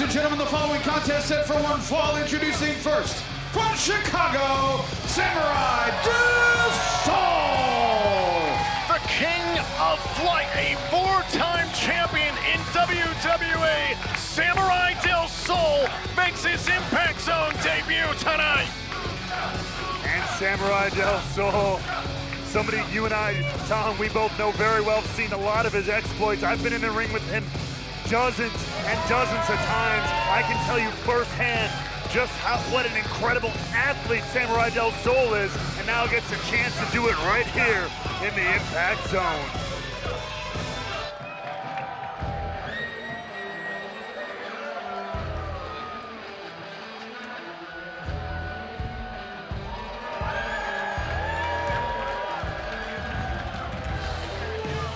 and gentlemen, the following contest set for one fall. Introducing first, from Chicago, Samuray Del Sol! The King of Flight, a four-time champion in WWE, Samuray Del Sol makes his Impact Zone debut tonight. And Samuray Del Sol, somebody you and I, Tom, we both know very well, have seen a lot of his exploits. I've been in the ring with him dozens and dozens of times. I can tell you firsthand just what an incredible athlete Samuray Del Sol is, and now gets a chance to do it right here in the Impact Zone.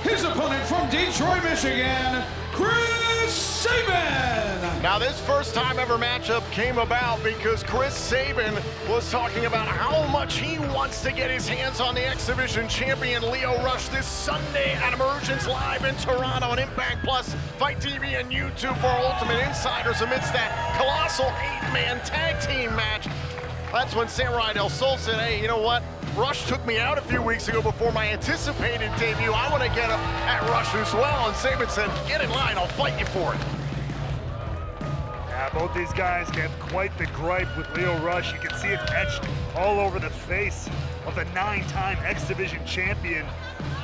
His opponent from Detroit, Michigan, Chris Sabin! Now this first time ever matchup came about because Chris Sabin was talking about how much he wants to get his hands on the X Division champion Lio Rush this Sunday at Emergence Live in Toronto on Impact Plus, Fight TV, and YouTube for Ultimate Insiders amidst that colossal 8-man tag team match. That's when Samuray Del Sol said, hey, you know what? Rush took me out a few weeks ago before my anticipated debut. I want to get up at Rush as well. And Sabin said, get in line, I'll fight you for it. Yeah, both these guys have quite the gripe with Lio Rush. You can see it etched all over the face of the 9-time X Division champion,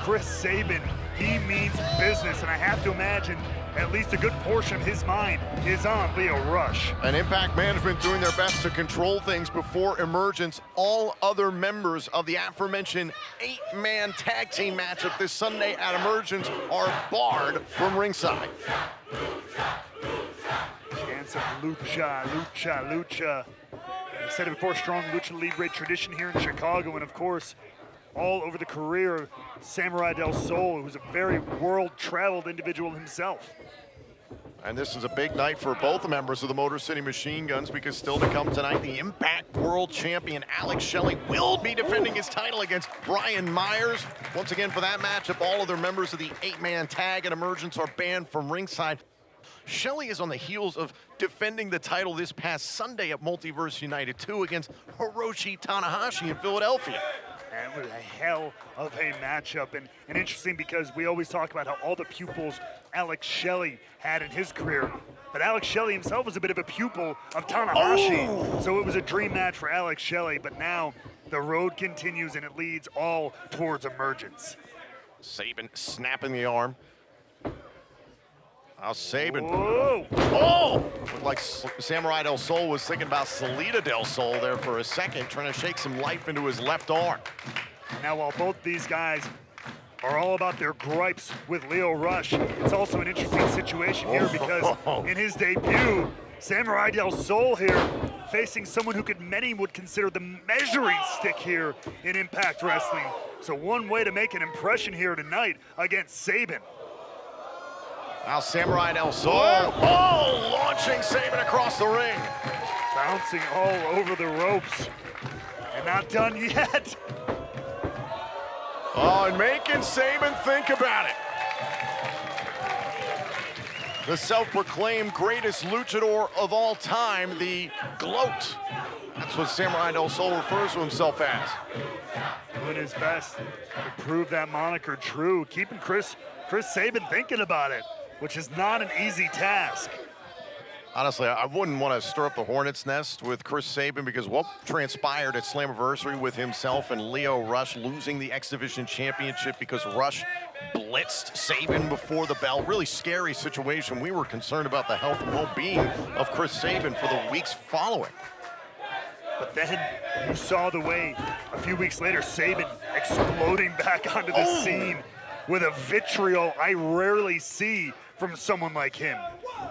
Chris Sabin. He means business, and I have to imagine at least a good portion of his mind is on Lio Rush. And Impact Management doing their best to control things before Emergence. All other members of the aforementioned 8-man tag team matchup this Sunday at Emergence are barred from ringside. Chance of lucha, lucha, lucha. I said it before, strong lucha libre tradition here in Chicago, and of course, all over the career of Samuray Del Sol, who's a very world-traveled individual himself. And this is a big night for both members of the Motor City Machine Guns, because still to come tonight, the Impact World Champion Alex Shelley will be defending his title against Brian Myers. Once again, for that matchup, all other members of the 8-man tag and Emergence are banned from ringside. Shelley is on the heels of defending the title this past Sunday at Multiverse United 2 against Hiroshi Tanahashi in Philadelphia. And it was a hell of a matchup, and interesting because we always talk about how all the pupils Alex Shelley had in his career, but Alex Shelley himself was a bit of a pupil of Tanahashi, so it was a dream match for Alex Shelley, but now the road continues and it leads all towards Emergence. Sabin snapping the arm. Now Sabin. Whoa! Oh! Looked like Samuray Del Sol was thinking about Salida Del Sol there for a second, trying to shake some life into his left arm. Now, while both these guys are all about their gripes with Lio Rush, it's also an interesting situation here because in his debut, Samuray Del Sol here facing someone who many would consider the measuring stick here in Impact Wrestling. So one way to make an impression here tonight against Sabin. Now Samuray Del Sol, launching Sabin across the ring. Bouncing all over the ropes. And not done yet. Oh, and making Sabin think about it. The self-proclaimed greatest luchador of all time, the GLOAT. That's what Samuray Del Sol refers to himself as. Doing his best to prove that moniker true, keeping Chris Sabin thinking about it, which is not an easy task. Honestly, I wouldn't want to stir up the hornet's nest with Chris Sabin, because what transpired at Slammiversary with himself and Lio Rush losing the X Division Championship because Rush blitzed Sabin before the bell. Really scary situation. We were concerned about the health and well-being of Chris Sabin for the weeks following. But then you saw the way a few weeks later, Sabin exploding back onto the scene with a vitriol I rarely see from someone like him.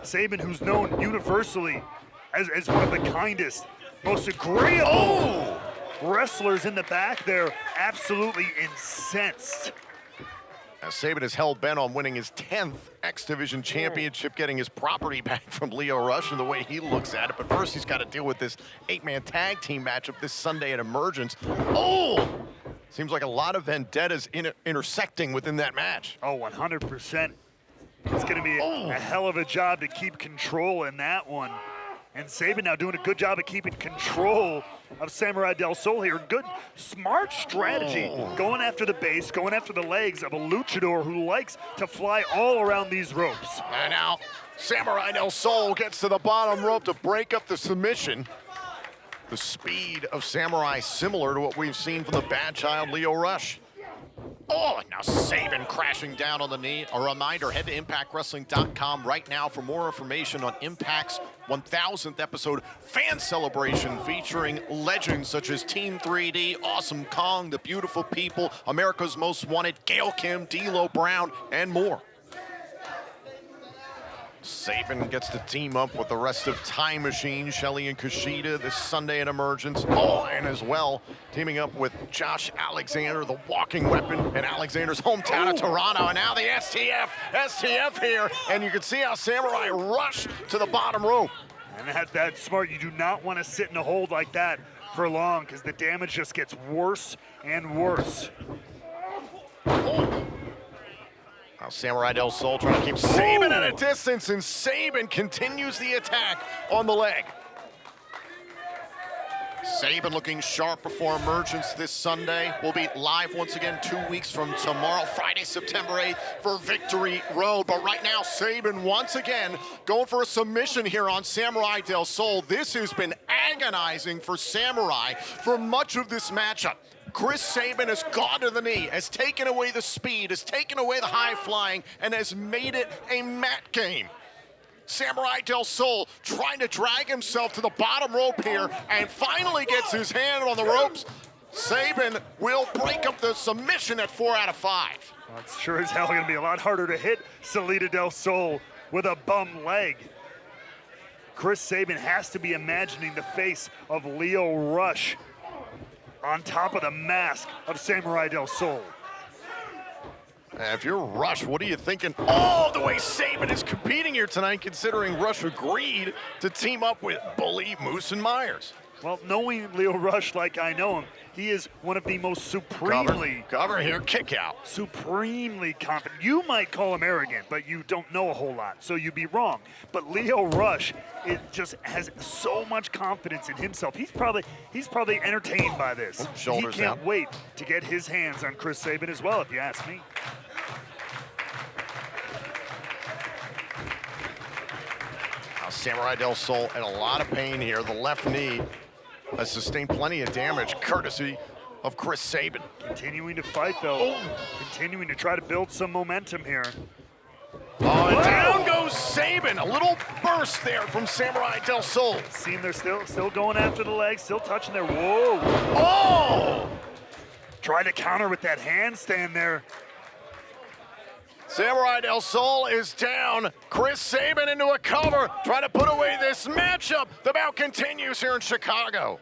Sabin, who's known universally as one of the kindest, most agreeable wrestlers in the back there, absolutely incensed. Now, Sabin is hell-bent on winning his 10th X Division Championship, getting his property back from Lio Rush and the way he looks at it. But first, he's got to deal with this 8-man tag team matchup this Sunday at Emergence. Seems like a lot of vendettas intersecting within that match. 100%. It's going to be a hell of a job to keep control in that one. And Sabin now doing a good job of keeping control of Samuray Del Sol here. Good, smart strategy, going after the base, going after the legs of a luchador who likes to fly all around these ropes. And now Samuray Del Sol gets to the bottom rope to break up the submission. The speed of Samurai similar to what we've seen from the bad child Lio Rush. Oh, and now Sabin crashing down on the knee. A reminder, head to ImpactWrestling.com right now for more information on Impact's 1000th episode fan celebration featuring legends such as Team 3D, Awesome Kong, The Beautiful People, America's Most Wanted, Gail Kim, D'Lo Brown, and more. Sabin gets to team up with the rest of Time Machine, Shelley and Kushida this Sunday at Emergence. Oh, and as well, teaming up with Josh Alexander, the walking weapon in Alexander's hometown of Toronto. And now the STF here. And you can see how Samurai rushed to the bottom rope. And that's smart. You do not want to sit in a hold like that for long because the damage just gets worse and worse. Now Samuray Del Sol trying to keep Sabin at a distance, and Sabin continues the attack on the leg. Sabin looking sharp before Emergence this Sunday. We'll be live once again 2 weeks from tomorrow, Friday, September 8th for Victory Road. But right now, Sabin once again going for a submission here on Samuray Del Sol. This has been agonizing for Samurai for much of this matchup. Chris Sabin has gone to the knee, has taken away the speed, has taken away the high flying, and has made it a mat game. Samuray Del Sol trying to drag himself to the bottom rope here and finally gets his hand on the ropes. Sabin will break up the submission at 4 out of 5. Well, it's sure as hell going to be a lot harder to hit Salida Del Sol with a bum leg. Chris Sabin has to be imagining the face of Lio Rush on top of the mask of Samuray Del Sol. If you're Rush, what are you thinking? Oh, the way Sabin is competing here tonight, considering Rush agreed to team up with Bully, Moose, and Myers. Well, knowing Lio Rush like I know him, he is one of the most supremely... Cover here, kick out. Supremely confident. You might call him arrogant, but you don't know a whole lot, so you'd be wrong. But Lio Rush, it just has so much confidence in himself. He's probably entertained by this. Shoulders he can't down. wait to get his hands on Chris Sabin as well, if you ask me. Now Samuray Del Sol in a lot of pain here. The left knee has sustained plenty of damage, courtesy of Chris Sabin. Continuing to fight, though. Continuing to try to build some momentum here. Oh, and down goes Sabin. A little burst there from Samuray Del Sol. See him, they're still going after the legs, still touching their, whoa. Oh! Try to counter with that handstand there. Samuray Del Sol is down. Chris Sabin into a cover, trying to put away this matchup. The bout continues here in Chicago.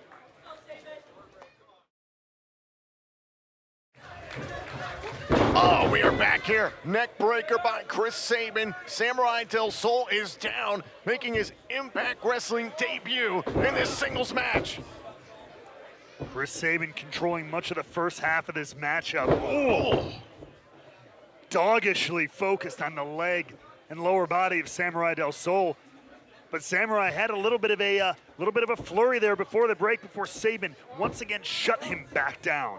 Oh, we are back here. Neck breaker by Chris Sabin. Samuray Del Sol is down, making his Impact Wrestling debut in this singles match. Chris Sabin controlling much of the first half of this matchup. Oh. Doggishly focused on the leg and lower body of Samuray Del Sol. But Samurai had a little bit of a flurry there before the break, before Sabin once again shut him back down.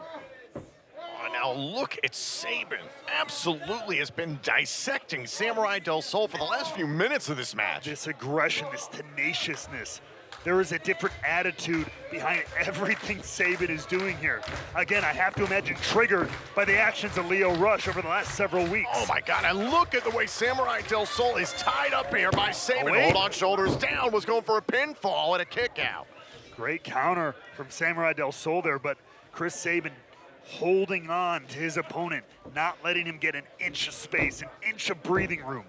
Oh, now look at Sabin. Absolutely has been dissecting Samuray Del Sol for the last few minutes of this match. This aggression, this tenaciousness. There is a different attitude behind everything Sabin is doing here. Again, I have to imagine triggered by the actions of Lio Rush over the last several weeks. Oh my God, and look at the way Samuray Del Sol is tied up here by Sabin. Hold on, shoulders down, was going for a pinfall and a kick out. Great counter from Samuray Del Sol there, but Chris Sabin holding on to his opponent, not letting him get an inch of space, an inch of breathing room.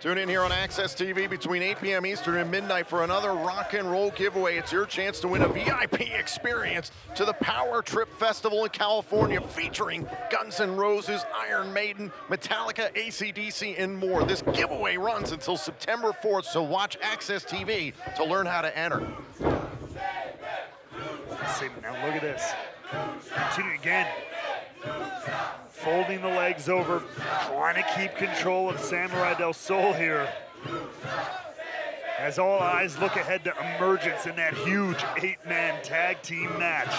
Tune in here on Access TV between 8 p.m. Eastern and midnight for another rock and roll giveaway. It's your chance to win a VIP experience to the Power Trip Festival in California, featuring Guns N' Roses, Iron Maiden, Metallica, AC/DC, and more. This giveaway runs until September 4th, so watch Access TV to learn how to enter. Now look at this. Continue again. folding the legs over, trying to keep control of Samuray Del Sol here. As all eyes look ahead to Emergence in that huge 8-man tag team match.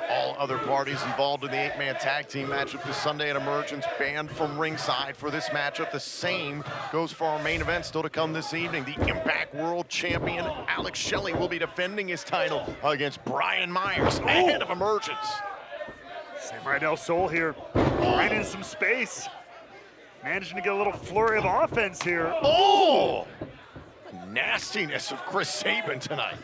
All other parties involved in the 8-man tag team matchup this Sunday at Emergence banned from ringside for this matchup. The same goes for our main event still to come this evening. The Impact World Champion Alex Shelley will be defending his title against Brian Myers ahead of Emergence. Samuray Del Sol here, finding some space. Managing to get a little flurry of offense here. Oh! Nastiness of Chris Sabin tonight.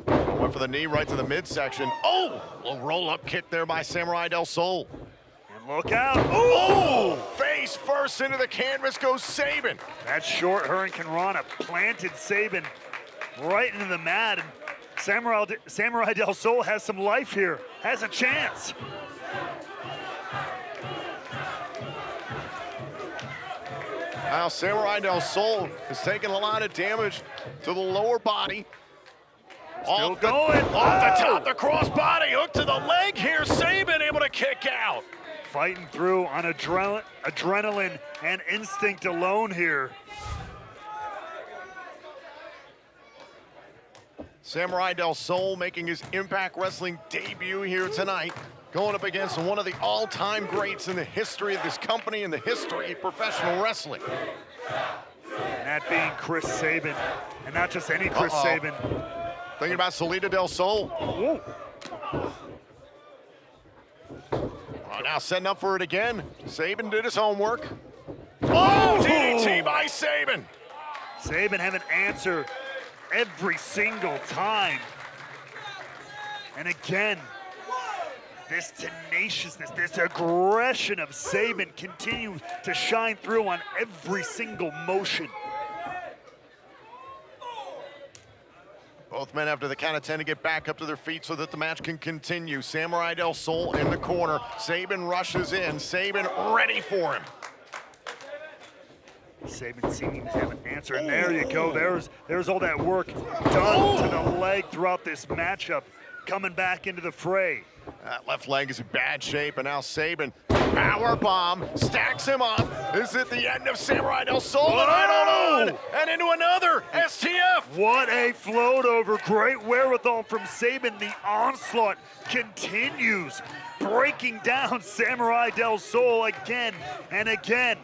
Went for the knee right to the midsection. Oh! A roll-up kick there by Samuray Del Sol. And look out. Oh! Face first into the canvas goes Sabin. That short Hurricane Rana planted Sabin right into the mat. And Samuray Del Sol has some life here, has a chance. Now Samuray Del Sol is taking a lot of damage to the lower body. Still going. Off the top, the crossbody hook to the leg here. Sabin able to kick out. Fighting through on adrenaline and instinct alone here. Samuray Del Sol making his Impact Wrestling debut here tonight, going up against one of the all-time greats in the history of this company and the history of professional wrestling. And that being Chris Sabin, and not just any Chris Sabin. Thinking about Samuray Del Sol. Whoa. Oh, now setting up for it again. Sabin did his homework. Oh, DDT by Sabin. Sabin having answer every single time. And again, this tenaciousness, this aggression of Sabin continues to shine through on every single motion. Both men after the count of 10 to get back up to their feet so that the match can continue. Samuray Del Sol in the corner. Sabin rushes in. Sabin ready for him. Sabin seeming to have an answer, and there you go. There's all that work done to the leg throughout this matchup, coming back into the fray. That left leg is in bad shape, and now Sabin, power bomb, stacks him up. Is it the end of Samuray Del Sol? And into another STF. What a float over. Great wherewithal from Sabin. The onslaught continues, breaking down Samuray Del Sol again and again.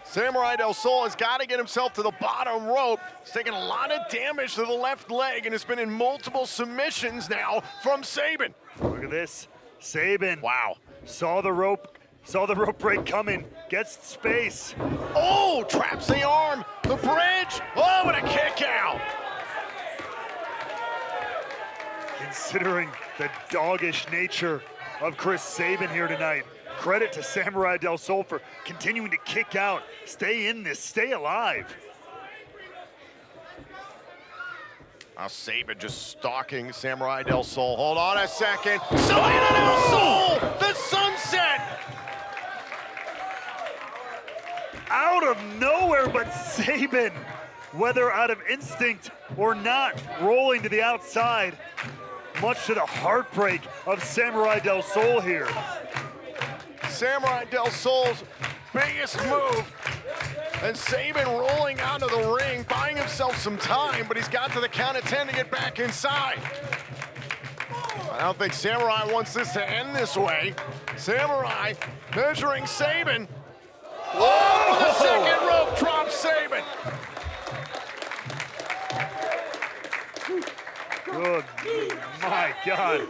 Samuray Del Sol has got to get himself to the bottom rope. He's taking a lot of damage to the left leg and has been in multiple submissions now from Sabin. Look at this. Sabin. Wow. Saw the rope break coming. Gets space. Oh, traps the arm. The bridge. Oh, and a kick out. Considering the doggish nature of Chris Sabin here tonight, credit to Samuray Del Sol for continuing to kick out. Stay in this, stay alive. Now Sabin just stalking Samuray Del Sol. Hold on a second. Samuray Del Sol, the sunset. Out of nowhere, but Sabin, whether out of instinct or not, rolling to the outside, much to the heartbreak of Samuray Del Sol here. Samuray Del Sol's biggest move, and Sabin rolling onto the ring, buying himself some time, but he's got to the count of 10 to get back inside. I don't think Samuray wants this to end this way. Samuray measuring Sabin. Oh, the second rope drops Sabin. Good, my God.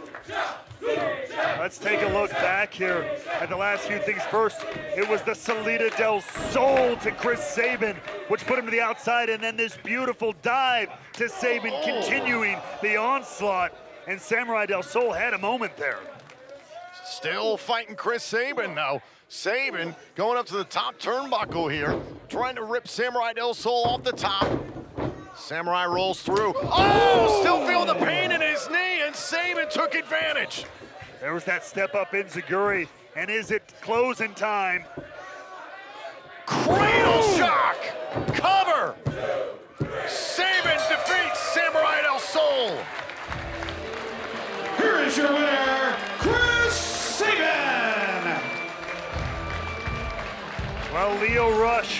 Let's take a look back here at the last few things. First, it was the Samuray Del Sol to Chris Sabin, which put him to the outside, and then this beautiful dive to Sabin, continuing the onslaught, and Samuray Del Sol had a moment there. Still fighting Chris Sabin now. Sabin going up to the top turnbuckle here, trying to rip Samuray Del Sol off the top. Samurai rolls through. Oh, still feeling the pain in his knee, and Sabin took advantage. There was that step up enziguri, and is it closing time? Cradle shock, cover. Sabin defeats Samuray Del Sol. Here is your winner, Chris Sabin. Lio Rush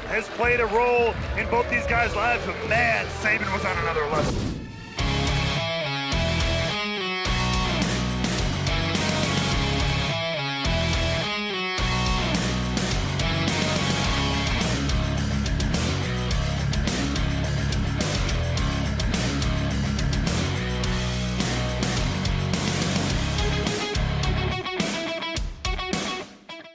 has played a role in both these guys' lives, but man, Sabin was on another level.